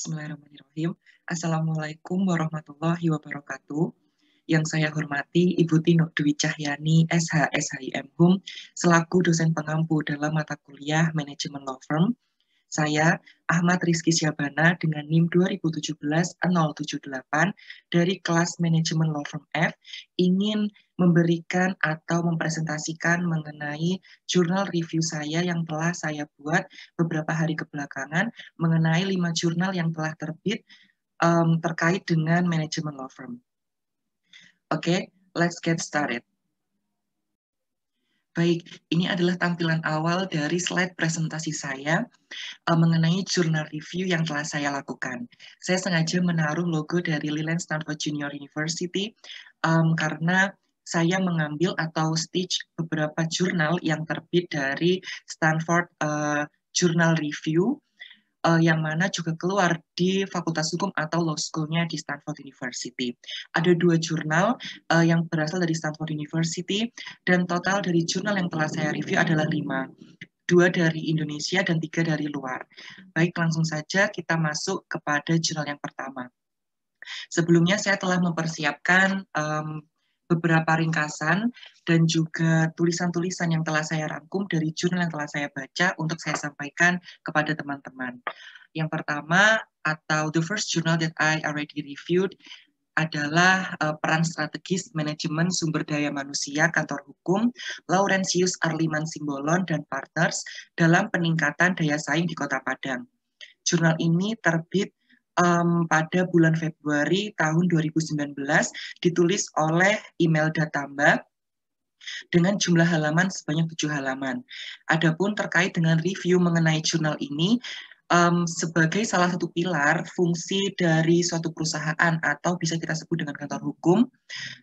Bismillahirrahmanirrahim. Assalamualaikum warahmatullahi wabarakatuh. Yang saya hormati Ibu Tino Dwi Cahyani, SH, SHIM Hum, selaku dosen pengampu dalam mata kuliah Manajemen Law Firm. Saya, Ahmad Rizky Syabana, dengan NIM 2017-078 dari kelas Manajemen Law Firm F, ingin memberikan atau mempresentasikan mengenai jurnal review saya yang telah saya buat beberapa hari kebelakangan mengenai 5 jurnal yang telah terbit terkait dengan manajemen law firm. Oke, let's get started. Baik, ini adalah tampilan awal dari slide presentasi saya mengenai jurnal review yang telah saya lakukan. Saya sengaja menaruh logo dari Leland Stanford Junior University karena saya mengambil atau stitch beberapa jurnal yang terbit dari Stanford Journal Review yang mana juga keluar di Fakultas Hukum atau Law School-nya di Stanford University. Ada 2 jurnal yang berasal dari Stanford University, dan total dari jurnal yang telah saya review adalah 5. 2 dari Indonesia dan 3 dari luar. Baik, langsung saja kita masuk kepada jurnal yang pertama. Sebelumnya saya telah mempersiapkan beberapa ringkasan dan juga tulisan-tulisan yang telah saya rangkum dari jurnal yang telah saya baca untuk saya sampaikan kepada teman-teman. Yang pertama, atau the first journal that I already reviewed, adalah peran strategis manajemen sumber daya manusia kantor hukum Laurentius Arliman Simbolon dan Partners dalam peningkatan daya saing di Kota Padang. Jurnal ini terbit pada bulan Februari tahun 2019, ditulis oleh Imelda Tamba dengan jumlah halaman sebanyak 7 halaman. Adapun terkait dengan review mengenai jurnal ini, sebagai salah satu pilar fungsi dari suatu perusahaan atau bisa kita sebut dengan kantor hukum,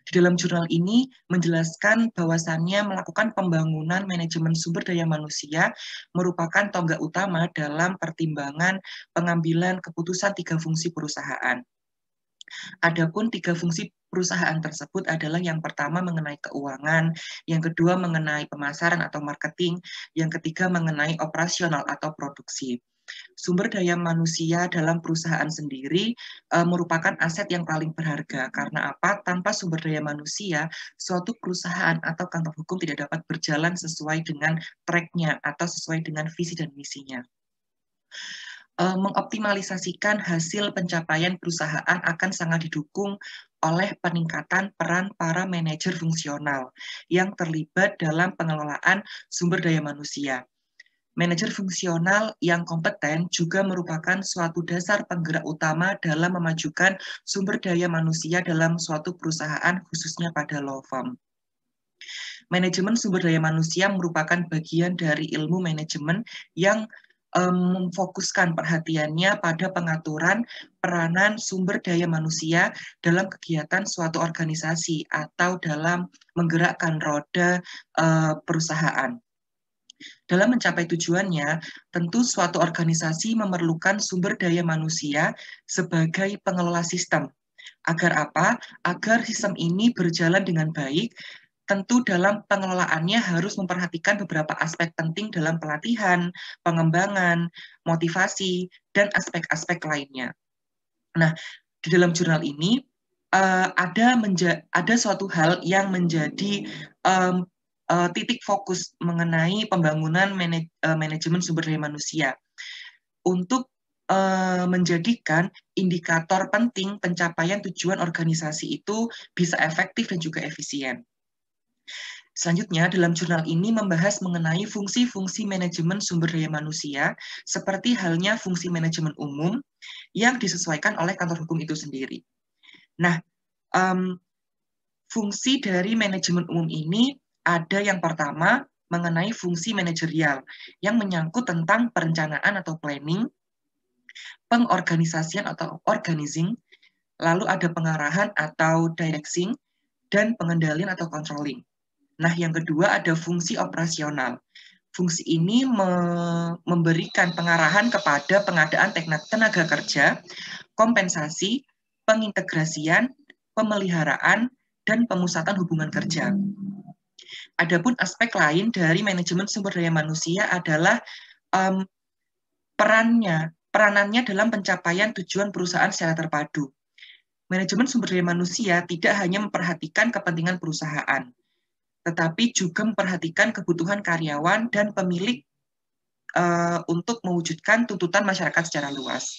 di dalam jurnal ini menjelaskan bahwasannya melakukan pembangunan manajemen sumber daya manusia merupakan tonggak utama dalam pertimbangan pengambilan keputusan 3 fungsi perusahaan. Adapun 3 fungsi perusahaan tersebut adalah yang pertama mengenai keuangan, yang kedua mengenai pemasaran atau marketing, yang ketiga mengenai operasional atau produksi. Sumber daya manusia dalam perusahaan sendiri merupakan aset yang paling berharga. Karena apa? Tanpa sumber daya manusia, suatu perusahaan atau kantor hukum tidak dapat berjalan sesuai dengan track-nya atau sesuai dengan visi dan misinya. Mengoptimalisasikan hasil pencapaian perusahaan akan sangat didukung oleh peningkatan peran para manajer fungsional yang terlibat dalam pengelolaan sumber daya manusia. Manajer fungsional yang kompeten juga merupakan suatu dasar penggerak utama dalam memajukan sumber daya manusia dalam suatu perusahaan, khususnya pada law firm. Manajemen sumber daya manusia merupakan bagian dari ilmu manajemen yang memfokuskan perhatiannya pada pengaturan peranan sumber daya manusia dalam kegiatan suatu organisasi atau dalam menggerakkan roda perusahaan. Dalam mencapai tujuannya, tentu suatu organisasi memerlukan sumber daya manusia sebagai pengelola sistem. Agar apa? Agar sistem ini berjalan dengan baik, tentu dalam pengelolaannya harus memperhatikan beberapa aspek penting dalam pelatihan, pengembangan, motivasi, dan aspek-aspek lainnya. Nah, di dalam jurnal ini ada suatu hal yang menjadi titik fokus mengenai pembangunan manajemen sumber daya manusia untuk menjadikan indikator penting pencapaian tujuan organisasi itu bisa efektif dan juga efisien. Selanjutnya, dalam jurnal ini membahas mengenai fungsi-fungsi manajemen sumber daya manusia seperti halnya fungsi manajemen umum yang disesuaikan oleh kantor hukum itu sendiri. Nah, fungsi dari manajemen umum ini ada yang pertama mengenai fungsi manajerial yang menyangkut tentang perencanaan atau planning, pengorganisasian atau organizing, lalu ada pengarahan atau directing, dan pengendalian atau controlling. Nah, yang kedua ada fungsi operasional. Fungsi ini memberikan pengarahan kepada pengadaan tenaga kerja, kompensasi, pengintegrasian, pemeliharaan, dan pemusatan hubungan kerja. Adapun aspek lain dari manajemen sumber daya manusia adalah perannya peranannya dalam pencapaian tujuan perusahaan secara terpadu. Manajemen sumber daya manusia tidak hanya memperhatikan kepentingan perusahaan, tetapi juga memperhatikan kebutuhan karyawan dan pemilik untuk mewujudkan tuntutan masyarakat secara luas.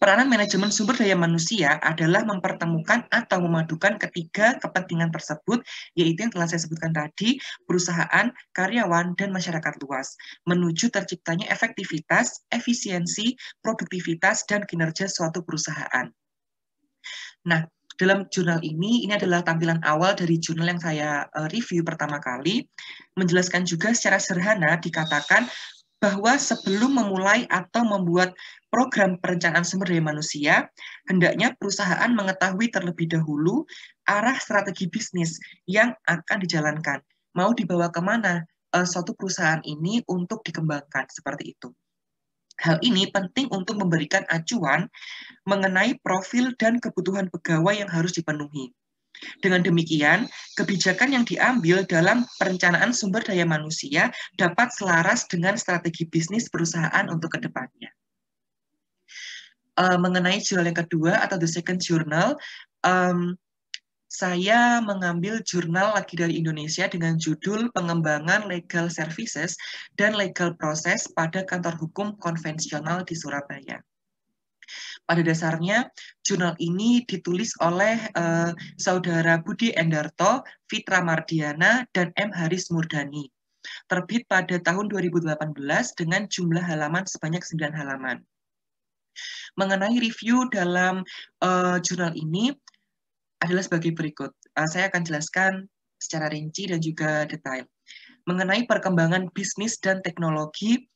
Peranan manajemen sumber daya manusia adalah mempertemukan atau memadukan ketiga kepentingan tersebut, yaitu yang telah saya sebutkan tadi, perusahaan, karyawan, dan masyarakat luas, menuju terciptanya efektivitas, efisiensi, produktivitas, dan kinerja suatu perusahaan. Nah, dalam jurnal ini adalah tampilan awal dari jurnal yang saya review pertama kali, menjelaskan juga secara sederhana dikatakan bahwa sebelum memulai atau membuat program perencanaan sumber daya manusia, hendaknya perusahaan mengetahui terlebih dahulu arah strategi bisnis yang akan dijalankan. Mau dibawa kemana suatu perusahaan ini untuk dikembangkan, seperti itu. Hal ini penting untuk memberikan acuan mengenai profil dan kebutuhan pegawai yang harus dipenuhi. Dengan demikian, kebijakan yang diambil dalam perencanaan sumber daya manusia dapat selaras dengan strategi bisnis perusahaan untuk kedepannya. Mengenai jurnal yang kedua atau the second journal, saya mengambil jurnal lagi dari Indonesia dengan judul Pengembangan Legal Services dan Legal Process pada Kantor Hukum Konvensional di Surabaya. Pada dasarnya, jurnal ini ditulis oleh Saudara Budi Endarto, Fitra Mardiana, dan M. Haris Murdani. Terbit pada tahun 2018 dengan jumlah halaman sebanyak 9 halaman. Mengenai review dalam jurnal ini adalah sebagai berikut. Saya akan jelaskan secara rinci dan juga detail. Mengenai perkembangan bisnis dan teknologi,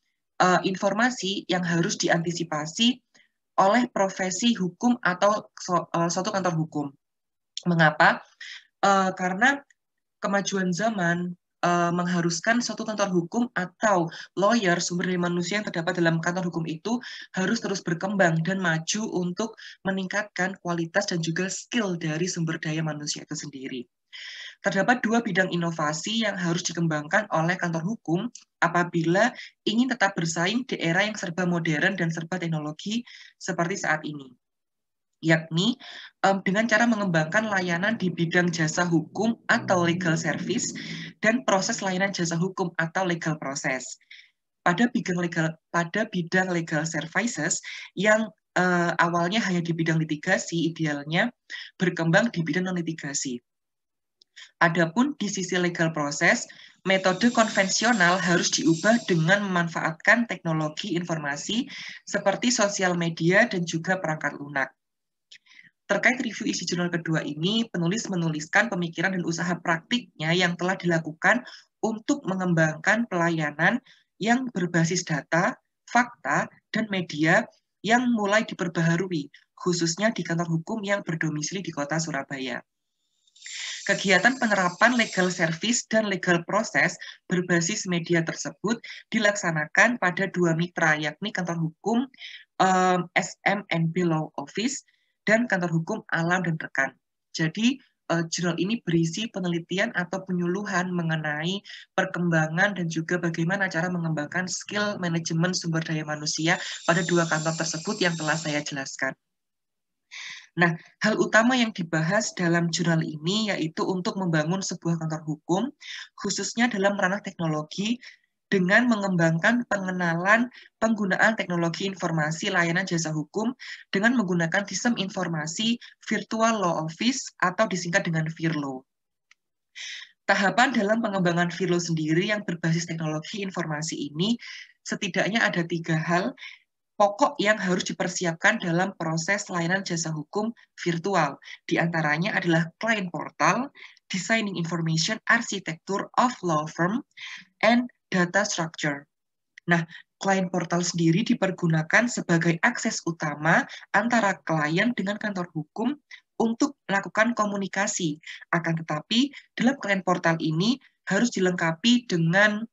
informasi yang harus diantisipasi oleh profesi hukum atau suatu kantor hukum. Mengapa? Karena kemajuan zaman mengharuskan suatu kantor hukum atau lawyer sumber daya manusia yang terdapat dalam kantor hukum itu harus terus berkembang dan maju untuk meningkatkan kualitas dan juga skill dari sumber daya manusia itu sendiri. Terdapat dua bidang inovasi yang harus dikembangkan oleh kantor hukum apabila ingin tetap bersaing di era yang serba modern dan serba teknologi seperti saat ini, yakni dengan cara mengembangkan layanan di bidang jasa hukum atau legal service dan proses layanan jasa hukum atau legal process. Pada bidang legal services yang awalnya hanya di bidang litigasi, idealnya berkembang di bidang non-litigasi. Adapun di sisi legal proses, metode konvensional harus diubah dengan memanfaatkan teknologi informasi seperti sosial media dan juga perangkat lunak. Terkait review isi jurnal kedua ini, penulis menuliskan pemikiran dan usaha praktiknya yang telah dilakukan untuk mengembangkan pelayanan yang berbasis data, fakta, dan media yang mulai diperbaharui, khususnya di kantor hukum yang berdomisili di Kota Surabaya. Kegiatan penerapan legal service dan legal process berbasis media tersebut dilaksanakan pada dua mitra, yakni kantor hukum SMNB Law Office dan kantor hukum Alam dan Rekan. Jadi, jurnal ini berisi penelitian atau penyuluhan mengenai perkembangan dan juga bagaimana cara mengembangkan skill manajemen sumber daya manusia pada dua kantor tersebut yang telah saya jelaskan. Nah, hal utama yang dibahas dalam jurnal ini yaitu untuk membangun sebuah kantor hukum, khususnya dalam ranah teknologi, dengan mengembangkan pengenalan penggunaan teknologi informasi layanan jasa hukum dengan menggunakan sistem informasi Virtual Law Office atau disingkat dengan VIRLO. Tahapan dalam pengembangan VIRLO sendiri yang berbasis teknologi informasi ini setidaknya ada 3 hal pokok yang harus dipersiapkan dalam proses layanan jasa hukum virtual. Di antaranya adalah client portal, designing information architecture of law firm, and data structure. Nah, client portal sendiri dipergunakan sebagai akses utama antara klien dengan kantor hukum untuk melakukan komunikasi. Akan tetapi, dalam client portal ini harus dilengkapi dengan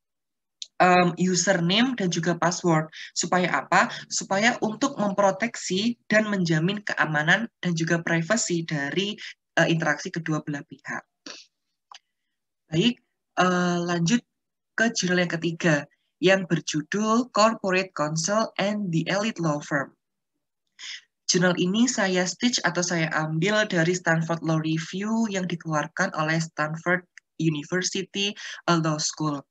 username dan juga password. Supaya apa? Supaya untuk memproteksi dan menjamin keamanan dan juga privasi dari interaksi kedua belah pihak. Baik, lanjut ke jurnal yang ketiga, yang berjudul Corporate Counsel and the Elite Law Firm. Jurnal ini saya stitch atau saya ambil dari Stanford Law Review yang dikeluarkan oleh Stanford University Law School.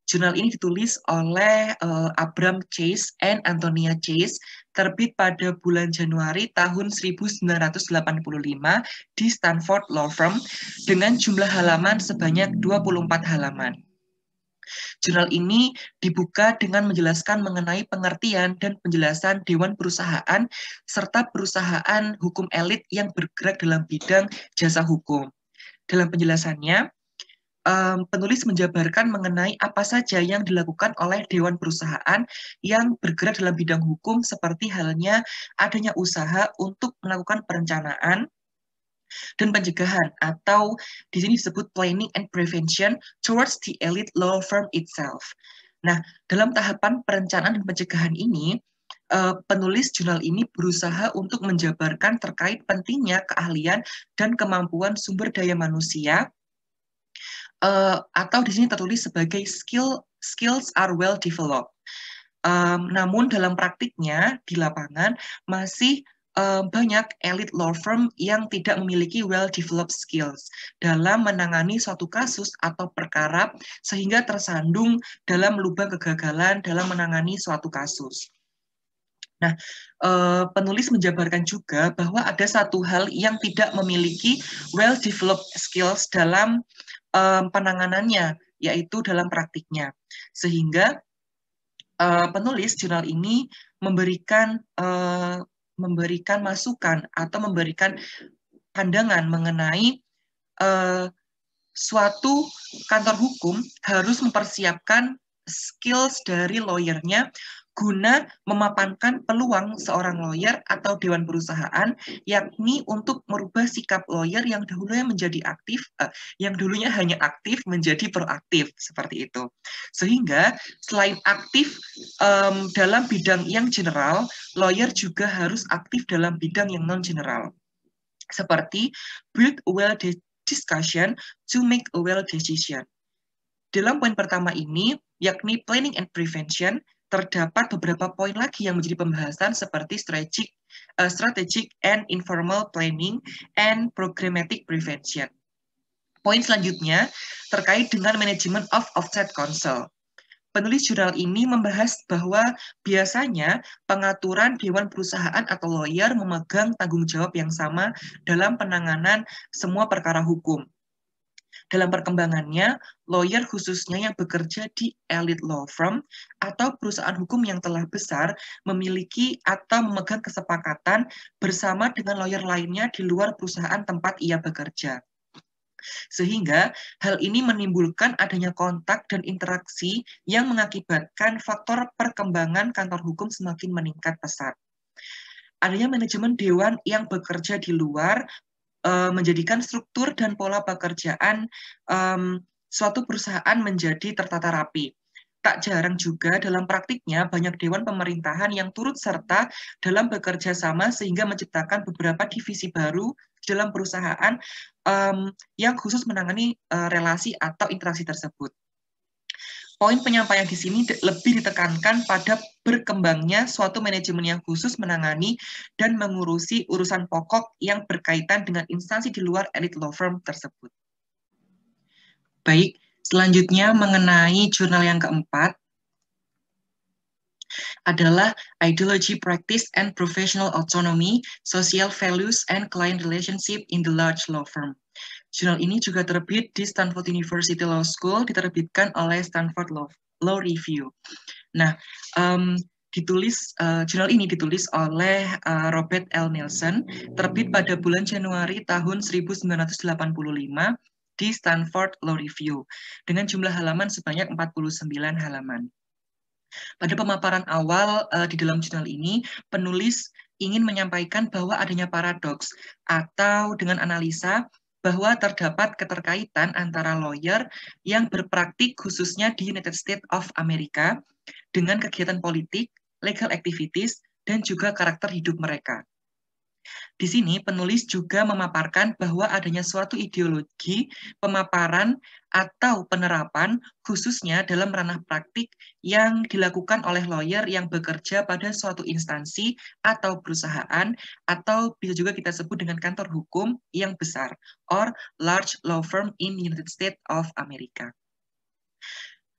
Jurnal ini ditulis oleh Abram Chase and Antonia Chase, terbit pada bulan Januari tahun 1985 di Stanford Law Firm dengan jumlah halaman sebanyak 24 halaman. Jurnal ini dibuka dengan menjelaskan mengenai pengertian dan penjelasan Dewan Perusahaan serta perusahaan hukum elit yang bergerak dalam bidang jasa hukum. Dalam penjelasannya, penulis menjabarkan mengenai apa saja yang dilakukan oleh Dewan Perusahaan yang bergerak dalam bidang hukum, seperti halnya adanya usaha untuk melakukan perencanaan dan pencegahan, atau di sini disebut planning and prevention towards the elite law firm itself. Nah, dalam tahapan perencanaan dan pencegahan ini, penulis jurnal ini berusaha untuk menjabarkan terkait pentingnya keahlian dan kemampuan sumber daya manusia, atau di sini tertulis sebagai skills are well developed. Namun dalam praktiknya di lapangan masih banyak elite law firm yang tidak memiliki well developed skills dalam menangani suatu kasus atau perkara sehingga tersandung dalam lubang kegagalan dalam menangani suatu kasus. Nah, penulis menjabarkan juga bahwa ada satu hal yang tidak memiliki well-developed skills dalam penanganannya, yaitu dalam praktiknya. Sehingga penulis jurnal ini memberikan masukan atau memberikan pandangan mengenai suatu kantor hukum harus mempersiapkan skills dari lawyernya guna memapankan peluang seorang lawyer atau dewan perusahaan, yakni untuk merubah sikap lawyer yang dulunya menjadi aktif, yang dulunya hanya aktif menjadi proaktif, seperti itu. Sehingga selain aktif dalam bidang yang general, lawyer juga harus aktif dalam bidang yang non-general. Seperti build a well discussion to make a well decision. Dalam poin pertama ini, yakni planning and prevention, terdapat beberapa poin lagi yang menjadi pembahasan seperti strategic and informal planning and programmatic prevention. Poin selanjutnya terkait dengan management of offset counsel. Penulis jurnal ini membahas bahwa biasanya pengaturan dewan perusahaan atau lawyer memegang tanggung jawab yang sama dalam penanganan semua perkara hukum. Dalam perkembangannya, lawyer khususnya yang bekerja di elite law firm atau perusahaan hukum yang telah besar memiliki atau memegang kesepakatan bersama dengan lawyer lainnya di luar perusahaan tempat ia bekerja. Sehingga hal ini menimbulkan adanya kontak dan interaksi yang mengakibatkan faktor perkembangan kantor hukum semakin meningkat pesat. Adanya manajemen dewan yang bekerja di luar menjadikan struktur dan pola pekerjaan suatu perusahaan menjadi tertata rapi. Tak jarang juga dalam praktiknya banyak dewan pemerintahan yang turut serta dalam bekerja sama sehingga menciptakan beberapa divisi baru dalam perusahaan yang khusus menangani relasi atau interaksi tersebut. Poin penyampaian di sini lebih ditekankan pada berkembangnya suatu manajemen yang khusus menangani dan mengurusi urusan pokok yang berkaitan dengan instansi di luar elite law firm tersebut. Baik, selanjutnya mengenai jurnal yang keempat adalah Ideology, Practice, and Professional Autonomy, Social Values, and Client Relationship in the Large Law Firm. Jurnal ini juga terbit di Stanford University Law School, diterbitkan oleh Stanford Law Review. Nah, jurnal ini ditulis oleh Robert L. Nelson, terbit pada bulan Januari tahun 1985 di Stanford Law Review, dengan jumlah halaman sebanyak 49 halaman. Pada pemaparan awal di dalam jurnal ini, penulis ingin menyampaikan bahwa adanya paradoks atau dengan analisa bahwa terdapat keterkaitan antara lawyer yang berpraktik khususnya di United States of America dengan kegiatan politik, legal activities, dan juga karakter hidup mereka. Di sini penulis juga memaparkan bahwa adanya suatu ideologi, pemaparan, atau penerapan khususnya dalam ranah praktik yang dilakukan oleh lawyer yang bekerja pada suatu instansi atau perusahaan, atau bisa juga kita sebut dengan kantor hukum yang besar, or large law firm in United States of America.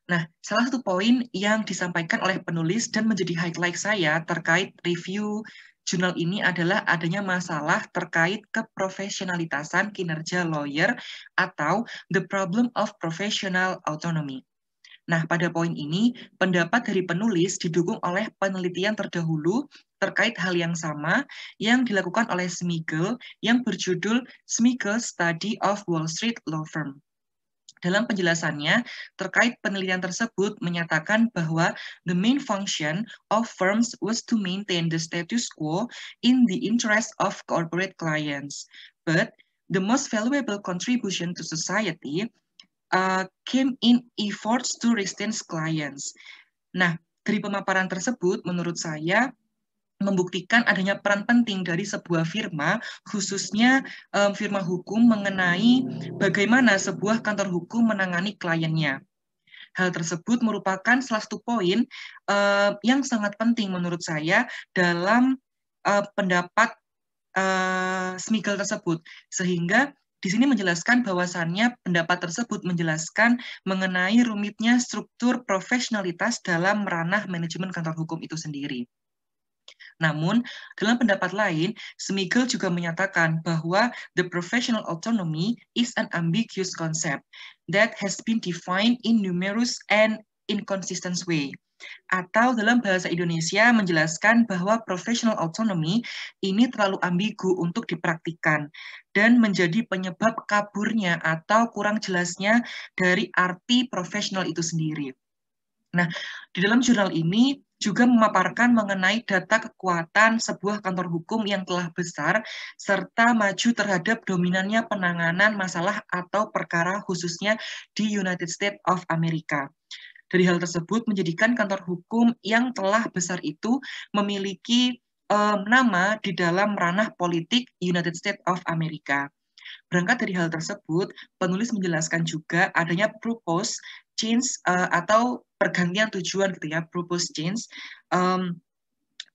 Nah, salah satu poin yang disampaikan oleh penulis dan menjadi highlight saya terkait review jurnal ini adalah adanya masalah terkait keprofesionalitasan kinerja lawyer atau the problem of professional autonomy. Nah, pada poin ini, pendapat dari penulis didukung oleh penelitian terdahulu terkait hal yang sama yang dilakukan oleh Smigel yang berjudul Smigel Study of Wall Street Law Firm. Dalam penjelasannya, terkait penelitian tersebut menyatakan bahwa the main function of firms was to maintain the status quo in the interest of corporate clients. But the most valuable contribution to society came in efforts to retain clients. Nah, dari pemaparan tersebut, menurut saya, membuktikan adanya peran penting dari sebuah firma, khususnya firma hukum mengenai bagaimana sebuah kantor hukum menangani kliennya. Hal tersebut merupakan salah satu poin yang sangat penting menurut saya dalam pendapat Smigel tersebut, sehingga di sini menjelaskan bahwasannya pendapat tersebut menjelaskan mengenai rumitnya struktur profesionalitas dalam ranah manajemen kantor hukum itu sendiri. Namun, dalam pendapat lain, Smigel juga menyatakan bahwa the professional autonomy is an ambiguous concept that has been defined in numerous and inconsistent way. Atau dalam bahasa Indonesia menjelaskan bahwa professional autonomy ini terlalu ambigu untuk dipraktikkan dan menjadi penyebab kaburnya atau kurang jelasnya dari arti profesional itu sendiri. Nah, di dalam jurnal ini juga memaparkan mengenai data kekuatan sebuah kantor hukum yang telah besar, serta maju terhadap dominannya penanganan masalah atau perkara khususnya di United States of America. Dari hal tersebut menjadikan kantor hukum yang telah besar itu memiliki nama di dalam ranah politik United States of America. Berangkat dari hal tersebut, penulis menjelaskan juga adanya propose change atau pergantian tujuan gitu ya, propose change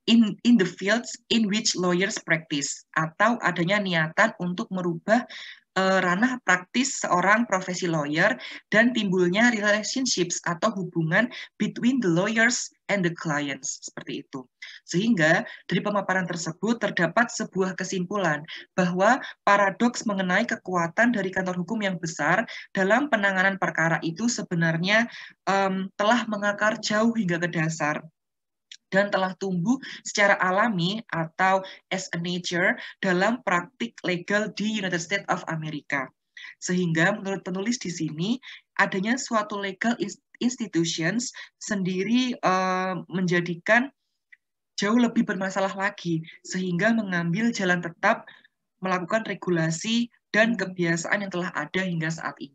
in the fields in which lawyers practice, atau adanya niatan untuk merubah ranah praktis seorang profesi lawyer dan timbulnya relationships atau hubungan between the lawyers and the clients, seperti itu. Sehingga dari pemaparan tersebut terdapat sebuah kesimpulan bahwa paradoks mengenai kekuatan dari kantor hukum yang besar dalam penanganan perkara itu sebenarnya telah mengakar jauh hingga ke dasar dan telah tumbuh secara alami atau as a nature dalam praktik legal di United States of America. Sehingga menurut penulis di sini, adanya suatu legal institutions sendiri menjadikan jauh lebih bermasalah lagi, sehingga mengambil jalan tetap melakukan regulasi dan kebiasaan yang telah ada hingga saat ini.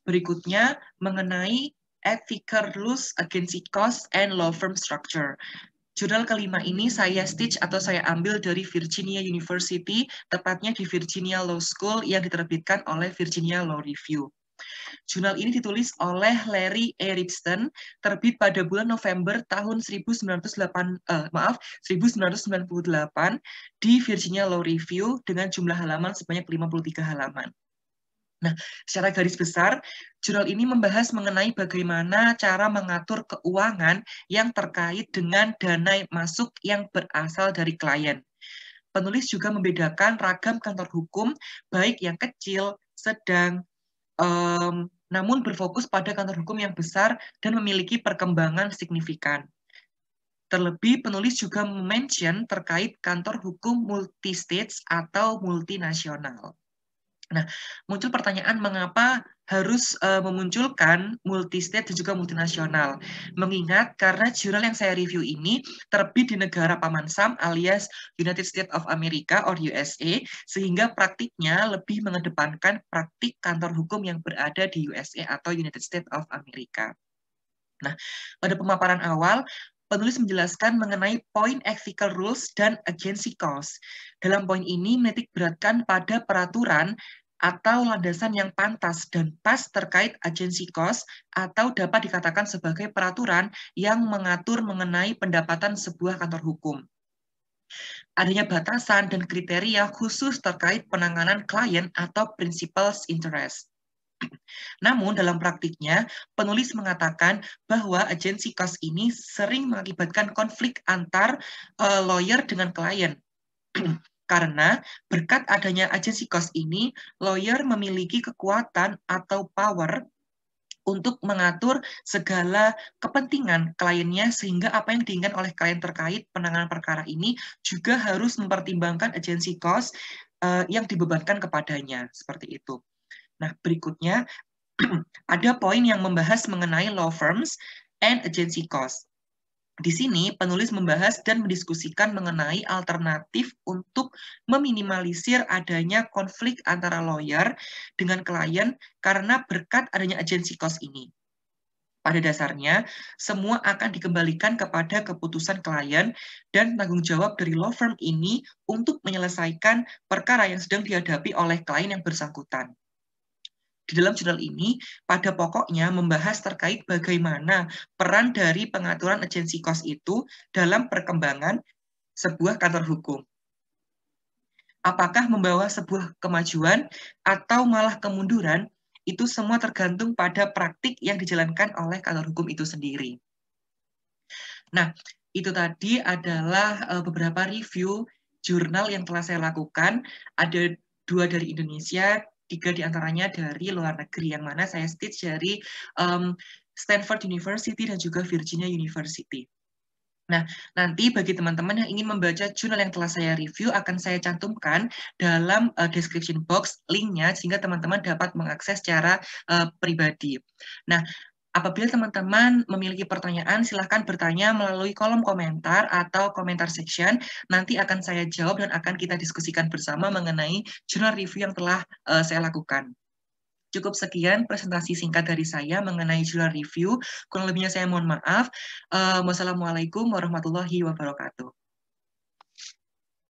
Berikutnya, mengenai Ethical Rules Against Cost and Law Firm Structure. Jurnal kelima ini saya stitch atau saya ambil dari Virginia University, tepatnya di Virginia Law School yang diterbitkan oleh Virginia Law Review. Jurnal ini ditulis oleh Larry E. Ribston, terbit pada bulan November tahun 1998 di Virginia Law Review dengan jumlah halaman sebanyak 53 halaman. Nah, secara garis besar, jurnal ini membahas mengenai bagaimana cara mengatur keuangan yang terkait dengan dana masuk yang berasal dari klien. Penulis juga membedakan ragam kantor hukum, baik yang kecil, sedang, namun berfokus pada kantor hukum yang besar dan memiliki perkembangan signifikan. Terlebih, penulis juga mention terkait kantor hukum multi-states atau multinasional. Nah, muncul pertanyaan mengapa harus memunculkan multi-state dan juga multinasional. Mengingat karena jurnal yang saya review ini terbit di negara Paman Sam alias United States of America or USA, sehingga praktiknya lebih mengedepankan praktik kantor hukum yang berada di USA atau United States of America. Nah, pada pemaparan awal, penulis menjelaskan mengenai point ethical rules dan agency cost. Dalam poin ini menitik beratkan pada peraturan atau landasan yang pantas dan pas terkait agency cost atau dapat dikatakan sebagai peraturan yang mengatur mengenai pendapatan sebuah kantor hukum. Adanya batasan dan kriteria khusus terkait penanganan klien atau principal's interest. Namun dalam praktiknya, penulis mengatakan bahwa agency cost ini sering mengakibatkan konflik antar lawyer dengan klien. Karena berkat adanya agency cost ini, lawyer memiliki kekuatan atau power untuk mengatur segala kepentingan kliennya sehingga apa yang diinginkan oleh klien terkait penanganan perkara ini juga harus mempertimbangkan agency cost yang dibebankan kepadanya, seperti itu. Nah, berikutnya ada poin yang membahas mengenai law firms and agency cost. Di sini, penulis membahas dan mendiskusikan mengenai alternatif untuk meminimalisir adanya konflik antara lawyer dengan klien karena berkat adanya agency cost ini. Pada dasarnya, semua akan dikembalikan kepada keputusan klien dan tanggung jawab dari law firm ini untuk menyelesaikan perkara yang sedang dihadapi oleh klien yang bersangkutan. Di dalam jurnal ini, pada pokoknya membahas terkait bagaimana peran dari pengaturan agency cost itu dalam perkembangan sebuah kantor hukum. Apakah membawa sebuah kemajuan atau malah kemunduran, itu semua tergantung pada praktik yang dijalankan oleh kantor hukum itu sendiri. Nah, itu tadi adalah beberapa review jurnal yang telah saya lakukan. Ada 2 dari Indonesia, 3 diantaranya dari luar negeri, yang mana saya stitch dari Stanford University dan juga Virginia University. Nah, nanti bagi teman-teman yang ingin membaca jurnal yang telah saya review, akan saya cantumkan dalam description box linknya, sehingga teman-teman dapat mengakses secara pribadi. Nah, apabila teman-teman memiliki pertanyaan, silahkan bertanya melalui kolom komentar atau komentar section. Nanti akan saya jawab dan akan kita diskusikan bersama mengenai jurnal review yang telah saya lakukan. Cukup sekian presentasi singkat dari saya mengenai jurnal review. Kurang lebihnya saya mohon maaf. Wassalamualaikum warahmatullahi wabarakatuh.